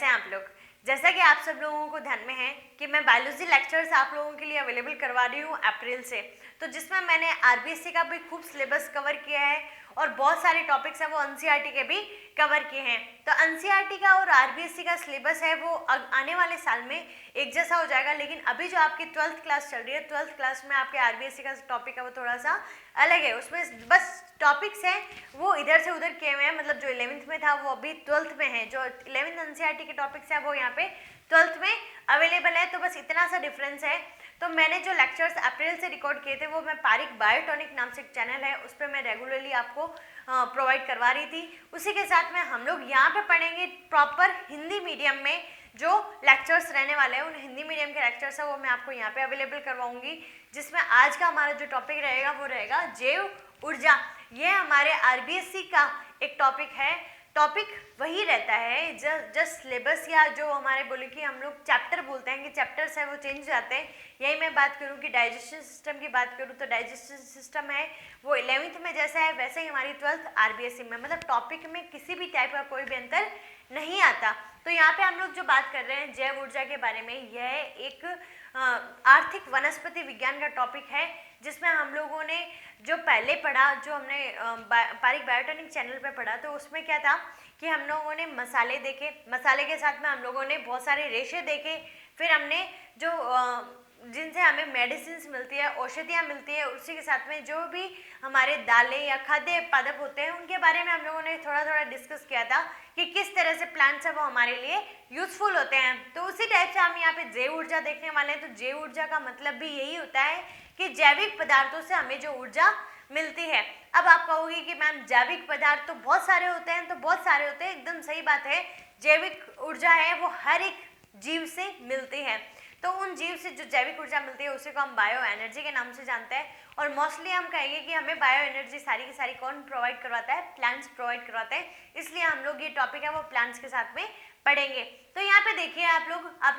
कैसे हैं आप लोग। जैसा कि आप सब लोगों को ध्यान में है कि मैं बायोलॉजी लेक्चर्स आप लोगों के लिए अवेलेबल करवा रही हूँ अप्रैल से, तो जिसमें मैंने आरबीएससी का भी खूब सिलेबस कवर किया है और बहुत सारे टॉपिक्स हैं वो एनसीईआरटी के भी कवर किए हैं। तो एनसीईआरटी का और आरबीएससी का सिलेबस है वो आने वाले साल में एक जैसा हो जाएगा, लेकिन अभी जो आपकी 12th क्लास चल रही है, 12th क्लास में आपके आरबीएससी का टॉपिक है वो थोड़ा सा अलग है। उसमें बस टॉपिक्स हैं वो इधर से उधर किए हुए हैं, मतलब जो 11th में था वो अभी 12th में है, जो 11th एनसीईआरटी के टॉपिक्स हैं वो यहाँ पे 12th में अवेलेबल है। तो बस इतना सा डिफरेंस है। तो मैंने जो लेक्चर्स अप्रैल से रिकॉर्ड किए थे वो मैं पारिक बायोटॉनिक नाम से एक चैनल है उस पर मैं रेगुलरली आपको प्रोवाइड करवा रही थी। उसी के साथ में हम लोग यहाँ पे पढ़ेंगे प्रॉपर हिंदी मीडियम में जो लेक्चर्स रहने वाले हैं, उन हिंदी मीडियम के लेक्चर्स है वो मैं आपको यहाँ पे अवेलेबल करवाऊंगी, जिसमें आज का हमारा जो टॉपिक रहेगा वो रहेगा जैव ऊर्जा। ये हमारे आरबीएससी का एक टॉपिक है। टॉपिक वही रहता है जस्ट सिलेबस या जो हमारे बोले कि हम लोग चैप्टर बोलते हैं कि चैप्टर्स है वो चेंज हो जाते हैं। यही मैं बात करूं कि डाइजेशन सिस्टम की बात करूं तो डाइजेशन सिस्टम है वो 11th में जैसा है वैसे ही हमारी 12th आरबीएससी में, मतलब टॉपिक में किसी भी टाइप का कोई भी अंतर नहीं आता। तो यहाँ पे हम लोग जो बात कर रहे हैं जैव ऊर्जा के बारे में, यह एक आर्थिक वनस्पति विज्ञान का टॉपिक है, जिसमें हम लोगों ने जो पहले पढ़ा, जो हमने पारिक बायोटॉनिक चैनल पे पढ़ा, तो उसमें क्या था कि हम लोगों ने मसाले देखे, मसाले के साथ में हम लोगों ने बहुत सारे रेशे देखे, फिर हमने जो जिनसे हमें मेडिसिन मिलती है, औषधियाँ मिलती है, उसी के साथ में जो भी हमारे दालें या खाद्य उत्पादक होते हैं उनके बारे में हम लोगों ने थोड़ा थोड़ा डिस्कस किया था कि किस तरह से प्लांट्स है वो हमारे लिए यूजफुल होते हैं। तो उसी टाइप से हम यहाँ पे जैव ऊर्जा देखने वाले हैं। तो जैव ऊर्जा का मतलब भी यही होता है कि जैविक पदार्थों से हमें जो ऊर्जा मिलती है। अब आप कहोगे कि मैम जैविक पदार्थ तो बहुत सारे होते हैं, तो बहुत सारे होते हैं, एकदम सही बात है। जैविक ऊर्जा है वो हर एक जीव से मिलती है। तो उन जीव से जो जैविक ऊर्जा मिलती है उसी को हम बायो एनर्जी के नाम से जानते हैं। और मोस्टली हम कहेंगे कि हमें बायो एनर्जी सारी की सारी कौन प्रोवाइड करवाता है? प्लांट्स प्रोवाइड करवाते हैं। इसलिए हम लोग ये टॉपिक है वो प्लांट्स के साथ में पढ़ेंगे। तो यहाँ पे देखिए आप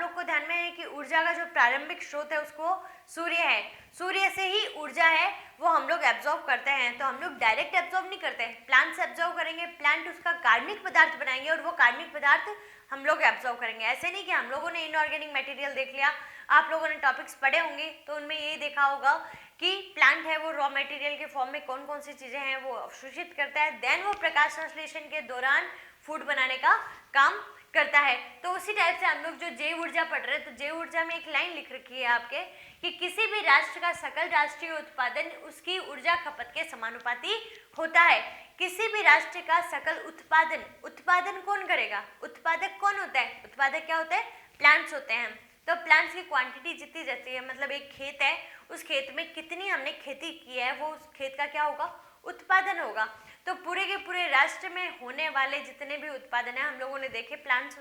लोग को ध्यान में है कि ऊर्जा का जो प्रारंभिक स्रोत है उसको सूर्य है। सूर्य से ही ऊर्जा है वो हम लोग एब्जॉर्व करते हैं। तो हम लोग डायरेक्ट एब्जॉर्व नहीं करते, प्लांट से एब्जॉर्व करेंगे, प्लांट उसका कार्बनिक पदार्थ बनाएंगे और वो कार्बनिक पदार्थ हम लोग एब्जॉर्व करेंगे। ऐसे नहीं कि हम लोगों ने इनऑर्गेनिक मटेरियल देख लिया, आप लोगों ने टॉपिक्स पढ़े होंगे तो उनमें यही देखा होगा कि प्लांट है वो रॉ मटेरियल के फॉर्म में कौन कौन सी चीजें हैं वो अवशोषित करता है, देन वो प्रकाश संश्लेषण के दौरान फूड बनाने का काम करता है। तो उसी टाइप से हम लोग जो जैव ऊर्जा पढ़ रहे हैं, तो जैव ऊर्जा में एक लाइन लिख रखी है आपके कि किसी भी राष्ट्र का सकल राष्ट्रीय उत्पादन उसकी ऊर्जा खपत के समानुपाती होता है। किसी भी राष्ट्र का सकल उत्पादन कौन करेगा? उत्पादक कौन होता है? उत्पादक क्या होता है? प्लांट्स होते हैं। तो प्लांट्स की क्वांटिटी जितनी रहती है, मतलब एक खेत है, उस खेत में कितनी हमने खेती की है वो उस खेत का क्या होगा? उत्पादन होगा। तो पूरे के पूरे राष्ट्र में होने वाले जितने भी उत्पादन है हम लोगों ने देखे, प्लांट्स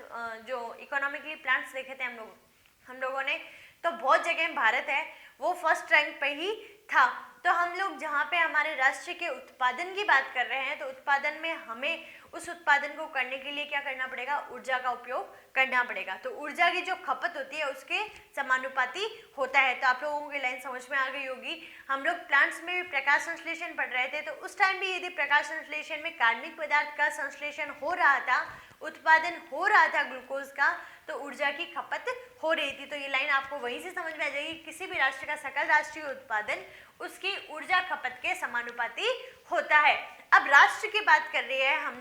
जो इकोनॉमिकली प्लांट्स देखे थे हम लोगों ने, तो बहुत जगह भारत है वो फर्स्ट रैंक पे ही था। तो हम लोग जहाँ पे हमारे राष्ट्र के उत्पादन की बात कर रहे हैं, तो उत्पादन में हमें उस उत्पादन को करने के लिए क्या करना पड़ेगा? ऊर्जा का उपयोग करना पड़ेगा। तो ऊर्जा की जो खपत होती है उसके समानुपाती होता है। तो आप लोगों की लाइन समझ में आ गई होगी। हम लोग प्लांट्स में भी प्रकाश संश्लेषण पढ़ रहे थे, तो उस टाइम भी यदि प्रकाश संश्लेषण में कार्बनिक पदार्थ का संश्लेषण हो रहा था, उत्पादन हो रहा था ग्लूकोज का, तो ऊर्जा की खपत हो रही थी। तो ये लाइन आपको वहीं से समझ में आ जाएगी, किसी भी राष्ट्र का सकल राष्ट्रीय उत्पादन उसकी ऊर्जा खपत के समानुपाती होता है। अब राष्ट्र की बात कर रही है हम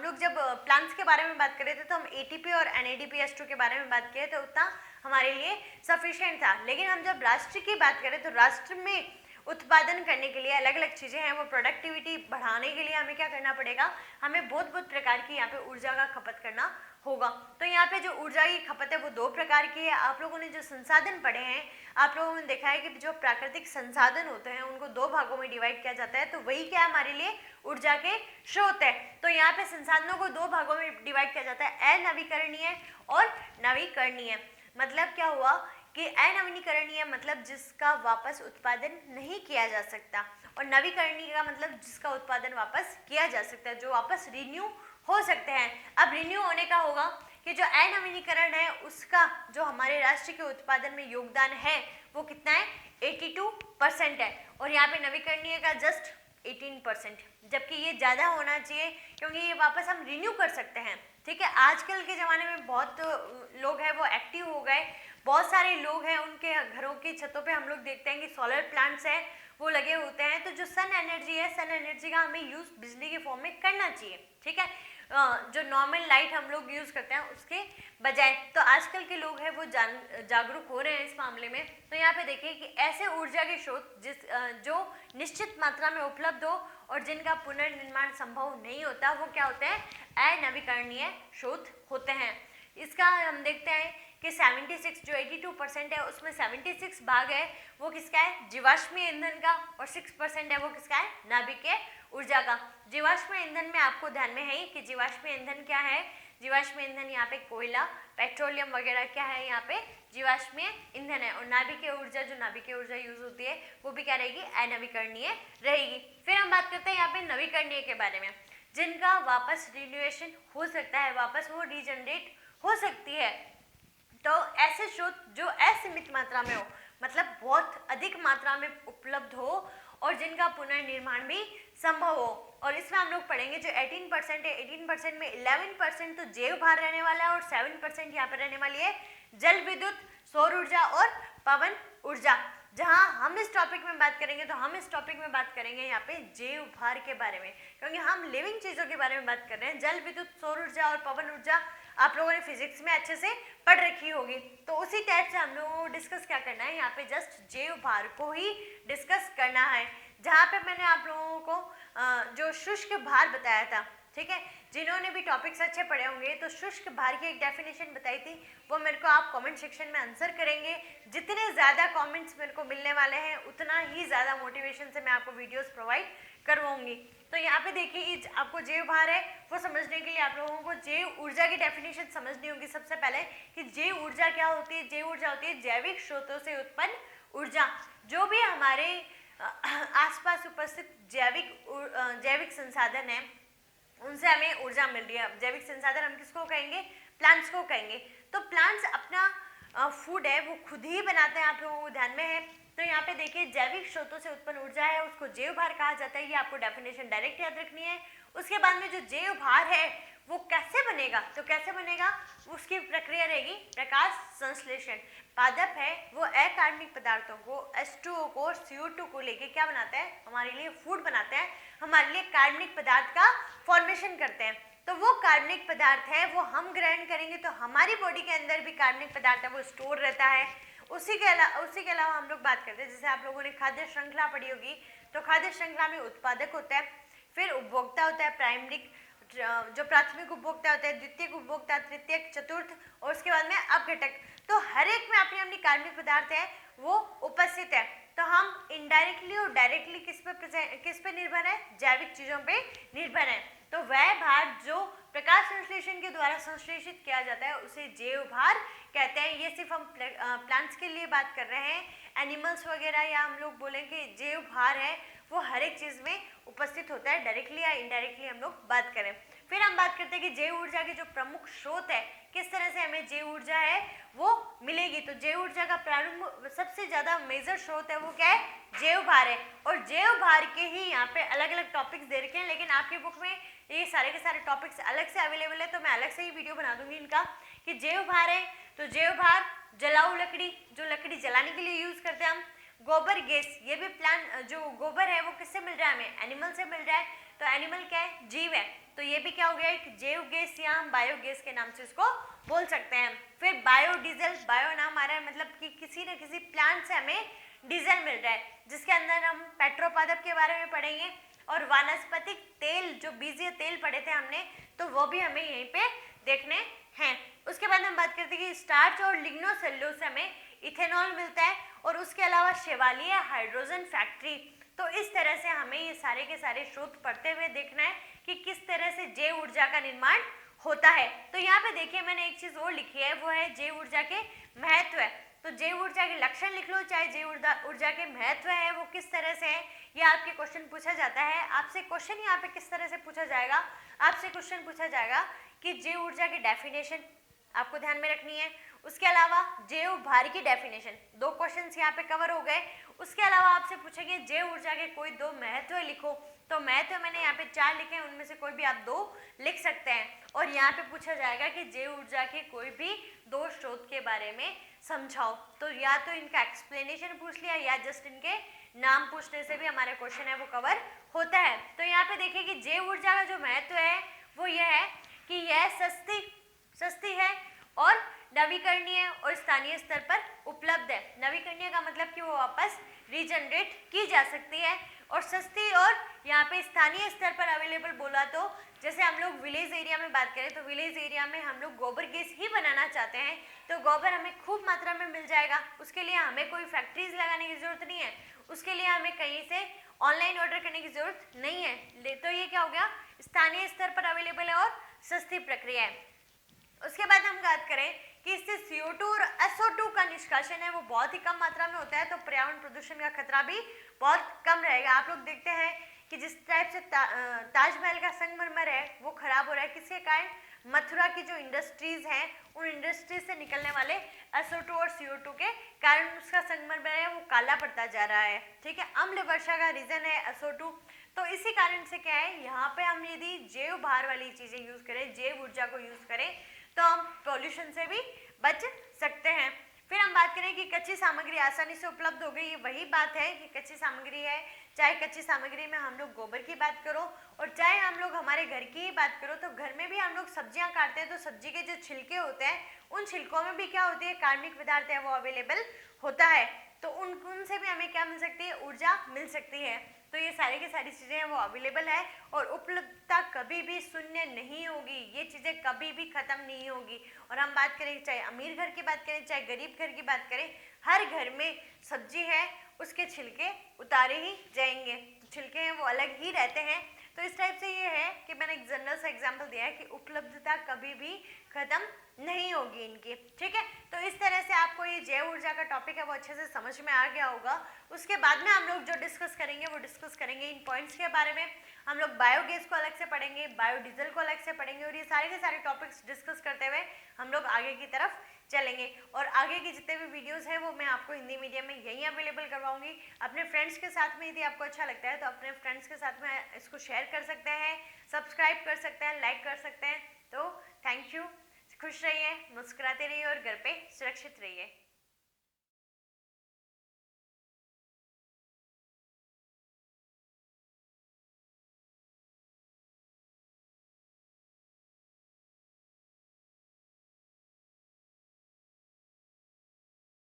लोग जब प्लांट्स के बारे में बात कर रहे थे तो हम एटीपी और NADPH2 के बारे में बात किए तो उतना हमारे लिए सफिशिएंट था। लेकिन हम जब राष्ट्र की बात करें तो राष्ट्र में उत्पादन करने के लिए अलग अलग चीज़ें हैं, वो प्रोडक्टिविटी बढ़ाने के लिए हमें क्या करना पड़ेगा? हमें बहुत प्रकार की यहाँ पे ऊर्जा का खपत करना होगा। तो यहाँ पे जो ऊर्जा की खपत है वो दो प्रकार की है। आप लोगों ने जो संसाधन पढ़े हैं, आप लोगों ने देखा है कि जो प्राकृतिक संसाधन होते हैं उनको दो भागों में डिवाइड किया जाता है। तो वही क्या हमारे लिए ऊर्जा के स्रोत है। तो यहाँ पे संसाधनों को दो भागों में डिवाइड किया जाता है, अनवीकरणीय और नवीकरणीय। मतलब क्या हुआ कि अनवीकरणीय मतलब जिसका वापस उत्पादन नहीं किया जा सकता, और नवीकरणीय का मतलब जिसका उत्पादन वापस किया जा सकता है, जो वापस रिन्यू हो सकते हैं। अब रिन्यू होने का होगा कि जो अनवीनीकरण है उसका जो हमारे राष्ट्र के उत्पादन में योगदान है वो कितना है? 82% है, और यहाँ पे नवीकरणीय का जस्ट 18%, जबकि ये ज़्यादा होना चाहिए क्योंकि ये वापस हम रिन्यू कर सकते हैं। ठीक है। आजकल के ज़माने में बहुत लोग हैं वो एक्टिव हो गए, बहुत सारे लोग हैं उनके घरों की छतों पे हम लोग देखते हैं कि सोलर प्लांट्स हैं वो लगे होते हैं। तो जो सन एनर्जी है, सन एनर्जी का हमें यूज़ बिजली के फॉर्म में करना चाहिए, ठीक है। जो नॉर्मल लाइट हम लोग यूज़ करते हैं उसके बजाय। तो आजकल के लोग हैं वो जागरूक हो रहे हैं इस मामले में। तो यहाँ पे देखिए कि ऐसे ऊर्जा के स्रोत जो निश्चित मात्रा में उपलब्ध हो और जिनका पुनर्निर्माण संभव नहीं होता, वो क्या होते हैं, अनवीकरणीय स्रोत होते हैं। इसका हम देखते हैं कि 76 जो 82% है उसमें 76 भाग है वो किसका है, जीवाश्मीय ईंधन का, और 6% है वो किसका है, नाभिकीय ऊर्जा का। जीवाश्मीय ईंधन में आपको ध्यान में है कि जीवाश्मीय ईंधन क्या है, जीवाश्मीय ईंधन यहाँ पे कोयला, पेट्रोलियम वगैरह क्या है, यहाँ पे जीवाश्मीय ईंधन है। और नाभिकीय ऊर्जा, जो नाभिकीय ऊर्जा यूज होती है वो भी क्या रहेगी, अनवीकरणीय रहेगी। फिर हम बात करते हैं यहाँ पे नवीकरणीय के बारे में, जिनका वापस रिन्यूएशन हो सकता है, वापस वो रीजनरेट हो सकती है। तो ऐसे स्रोत जो असीमित मात्रा में हो, मतलब बहुत अधिक मात्रा में उपलब्ध हो और जिनका पुनर्निर्माण भी संभव हो। और इसमें हम लोग पढ़ेंगे जो 18% है, 18% में 11% तो जैव भार रहने वाला है और 7% यहाँ पर रहने वाली है जल विद्युत, सौर ऊर्जा और पवन ऊर्जा। जहाँ हम इस टॉपिक में बात करेंगे तो हम इस टॉपिक में बात करेंगे यहाँ पे जैव भार के बारे में, क्योंकि हम लिविंग चीज़ों के बारे में बात कर रहे हैं। जल विद्युत, सौर ऊर्जा और पवन ऊर्जा आप लोगों ने फिजिक्स में अच्छे से पढ़ रखी होगी। तो उसी टाइप से हम लोगों को डिस्कस क्या करना है, यहाँ पे जस्ट जैव भार को ही डिस्कस करना है। जहाँ पे मैंने आप लोगों को जो शुष्क भार बताया था, ठीक है, जिन्होंने भी टॉपिक्स अच्छे पढ़े होंगे तो शुष्क भार की एक डेफिनेशन बताई थी, वो मेरे को आप कमेंट सेक्शन में आंसर करेंगे। जितने ज़्यादा कमेंट्स मेरे को मिलने वाले हैं उतना ही ज़्यादा मोटिवेशन से मैं आपको वीडियोस प्रोवाइड करवाऊंगी। तो यहाँ पे देखिए आपको जैव भार है वो समझने के लिए आप लोगों को जैव ऊर्जा की डेफिनेशन समझनी होगी सबसे पहले, कि जैव ऊर्जा क्या होती है। जैव ऊर्जा होती है जैविक स्रोतों से उत्पन्न ऊर्जा। जो भी हमारे आसपास उपस्थित जैविक संसाधन है उनसे हमें ऊर्जा मिल रही है। जैविक संसाधन हम किसको कहेंगे, प्लांट्स को कहेंगे। तो प्लांट्स अपना फूड है वो खुद ही बनाते हैं, आप लोगों को ध्यान में है। तो यहाँ पे देखिए जैविक स्रोतों से उत्पन्न ऊर्जा है उसको जैव भार कहा जाता है, ये आपको डेफिनेशन डायरेक्ट याद रखनी है। उसके बाद में जो जैव भार है वो कैसे बनेगा, तो कैसे बनेगा, उसकी प्रक्रिया रहेगी प्रकाश संश्लेषण। पादप है वो अकार्बनिक पदार्थों को H2O को और CO2 को लेके क्या बनाता है, हमारे लिए फूड बनाता है, हमारे लिए कार्बनिक पदार्थ का फॉर्मेशन करते हैं। तो वो कार्बनिक पदार्थ है वो हम ग्रहण करेंगे तो हमारी बॉडी के अंदर भी कार्बनिक पदार्थ है वो स्टोर रहता है। उसी के अलावा हम लोग बात करते हैं, जैसे आप लोगों ने खाद्य श्रृंखला पढ़ी होगी, तो खाद्य श्रृंखला में उत्पादक होता है, फिर उपभोक्ता होता है, प्राइमरी जो प्राथमिक उपभोक्ता होता है, द्वितीयक उपभोक्ता, तृतीयक, चतुर्थ, और उसके बाद में अपघटक। तो हर एक में अपनी अपनी कार्बनिक पदार्थ है वो उपस्थित है। तो हम इनडायरेक्टली और डायरेक्टली किस पे निर्भर है, जैविक चीजों पे निर्भर है। तो वह भार जो प्रकाश संश्लेषण के द्वारा संश्लेषित किया जाता है उसे जैव भार कहते हैं। ये सिर्फ हम प्लांट्स के लिए बात कर रहे हैं, एनिमल्स वगैरह या हम लोग बोलेंगे जैव भार है वो हर एक चीज में उपस्थित होता है, डायरेक्टली या इनडायरेक्टली हम लोग बात करें। फिर हम बात करते हैं कि जैव ऊर्जा के जो प्रमुख स्रोत है, किस तरह से हमें जैव ऊर्जा है वो मिलेगी। तो जैव ऊर्जा का प्रारंभ सबसे ज्यादा मेजर स्रोत है वो क्या है, जैव भार है। और जैव भार के ही यहाँ पे अलग अलग टॉपिक्स दे रखे हैं, लेकिन आपकी बुक में ये सारे के सारे टॉपिक्स अलग से अवेलेबल है, तो मैं अलग से ही वीडियो बना दूंगी इनका, कि जैव भार है तो जैव भार, जलाऊ लकड़ी, जो लकड़ी जलाने के लिए यूज करते हैं हम, गोबर गैस, ये भी प्लांट जो गोबर है वो किससे मिल रहा है हमें, एनिमल से मिल रहा है। तो एनिमल क्या है, जीव है, तो ये भी क्या हो गया, एक जैव गैस या हम बायोगैस के नाम से इसको बोल सकते हैं। फिर बायोडीजल, बायो नाम आ रहा है मतलब कि किसी न किसी प्लांट से हमें डीजल मिल रहा है, जिसके अंदर हम पेट्रोपादप के बारे में पढ़ेंगे। और वानस्पतिक तेल, जो बीजीय तेल पढ़े थे हमने, तो वो भी हमें यहीं पे देखने हैं। उसके बाद हम बात करते हैं कि स्टार्च और लिग्नोसेल्यूलोज से हमें इथेनॉल मिलता है, और उसके अलावा शिवालिय हाइड्रोजन फैक्ट्री। तो इस तरह से हमें ये सारे के सारे स्रोत पढ़ते हुए देखना है कि किस तरह से जैव ऊर्जा का निर्माण होता है। तो यहाँ पे देखिए मैंने एक चीज और लिखी है, वो है जैव ऊर्जा के महत्व है। तो जैव ऊर्जा के लक्षण लिख लो, चाहे जैव ऊर्जा के महत्व है वो किस तरह से है, ये आपके क्वेश्चन पूछा जाता है। आपसे क्वेश्चन यहाँ पे किस तरह से पूछा जाएगा, आपसे क्वेश्चन पूछा जाएगा कि जैव ऊर्जा की डेफिनेशन आपको ध्यान में रखनी है। उसके अलावा जैव भार की डेफिनेशन, दो क्वेश्चंस यहाँ पे कवर हो गए। उसके अलावा आपसे पूछेंगे जैव ऊर्जा के कोई दो महत्व लिखो, तो मैंने यहाँ पे 4 लिखे हैं, उनमें से कोई भी आप 2 लिख सकते हैं। और यहाँ पे पूछा जाएगा कि जैव ऊर्जा के कोई भी 2 स्रोत के बारे में समझाओ। तो या तो इनका एक्सप्लेनेशन पूछ लिया या जस्ट इनके नाम पूछने से भी हमारा क्वेश्चन है वो कवर होता है। तो यहाँ पे देखिए कि जैव ऊर्जा का जो महत्व है वो यह है कि यह सस्ती है और नवीकरणीय और स्थानीय स्तर पर उपलब्ध है। नवीकरणीय का मतलब कि वो वापस रीजनरेट की जा सकती है, और सस्ती और यहाँ पे स्थानीय स्तर पर अवेलेबल बोला तो जैसे हम लोग विलेज एरिया में बात करें तो विलेज एरिया में हम लोग गोबर गैस ही बनाना चाहते हैं, तो गोबर हमें खूब मात्रा में मिल जाएगा। उसके लिए हमें कोई फैक्ट्रीज लगाने की जरूरत नहीं है, उसके लिए हमें कहीं से ऑनलाइन ऑर्डर करने की जरूरत नहीं है। तो ये क्या हो गया, स्थानीय स्तर पर अवेलेबल है और सस्ती प्रक्रिया है। उसके बाद हम बात करें कि इससे CO2 और SO2 का निष्कासन है वो बहुत ही कम मात्रा में होता है, तो पर्यावरण प्रदूषण का खतरा भी बहुत कम रहेगा। आप लोग देखते हैं कि जिस टाइप से ताजमहल का संगमरमर है वो खराब हो रहा है, किसके कारण, मथुरा की जो इंडस्ट्रीज हैं उन इंडस्ट्रीज से निकलने वाले SO2 और CO2 के कारण उसका संगमरमर है वो काला पड़ता जा रहा है। ठीक है, अम्ल वर्षा का रीजन है SO2। तो इसी कारण से क्या है, यहाँ पे हम यदि जैव भार वाली चीजें यूज करें, जैव ऊर्जा को यूज करें तो हम पॉल्यूशन से भी बच सकते हैं। फिर हम बात करें कि कच्ची सामग्री आसानी से उपलब्ध हो गई, वही बात है कि कच्ची सामग्री है, चाहे कच्ची सामग्री में हम लोग गोबर की बात करो और चाहे हम लोग हमारे घर की ही बात करो, तो घर में भी हम लोग सब्जियां काटते हैं तो सब्जी के जो छिलके होते हैं उन छिलकों में भी क्या होती है, कार्बनिक पदार्थ है वो अवेलेबल होता है, तो उनसे भी हमें क्या मिल सकती है, ऊर्जा मिल सकती है। तो ये सारी की सारी चीज़ें हैं वो अवेलेबल है और उपलब्धता कभी भी शून्य नहीं होगी, ये चीज़ें कभी भी खत्म नहीं होगी। और हम बात करें चाहे अमीर घर की बात करें चाहे गरीब घर की बात करें, हर घर में सब्जी है उसके छिलके उतारे ही जाएंगे, तो छिलके हैं वो अलग ही रहते हैं। तो इस टाइप से ये है कि मैंने एक जनरल सा एग्जाम्पल दिया है कि उपलब्धता कभी भी खत्म नहीं होगी इनकी। ठीक है, तो इस तरह से आपको ये जैव ऊर्जा का टॉपिक है वो अच्छे से समझ में आ गया होगा। उसके बाद में हम लोग जो डिस्कस करेंगे वो डिस्कस करेंगे इन पॉइंट्स के बारे में। हम लोग बायोगैस को अलग से पढ़ेंगे, बायोडीजल को अलग से पढ़ेंगे, और ये सारे के सारे टॉपिक्स डिस्कस करते हुए हम लोग आगे की तरफ चलेंगे। और आगे के जितने भी वीडियोस हैं वो मैं आपको हिंदी मीडियम में यहीं अवेलेबल करवाऊंगी। अपने फ्रेंड्स के साथ में यदि आपको अच्छा लगता है तो अपने फ्रेंड्स के साथ में इसको शेयर कर सकते हैं, सब्सक्राइब कर सकते हैं, लाइक कर सकते हैं। तो थैंक यू, खुश रहिए, मुस्कुराते रहिए और घर पे सुरक्षित रहिए।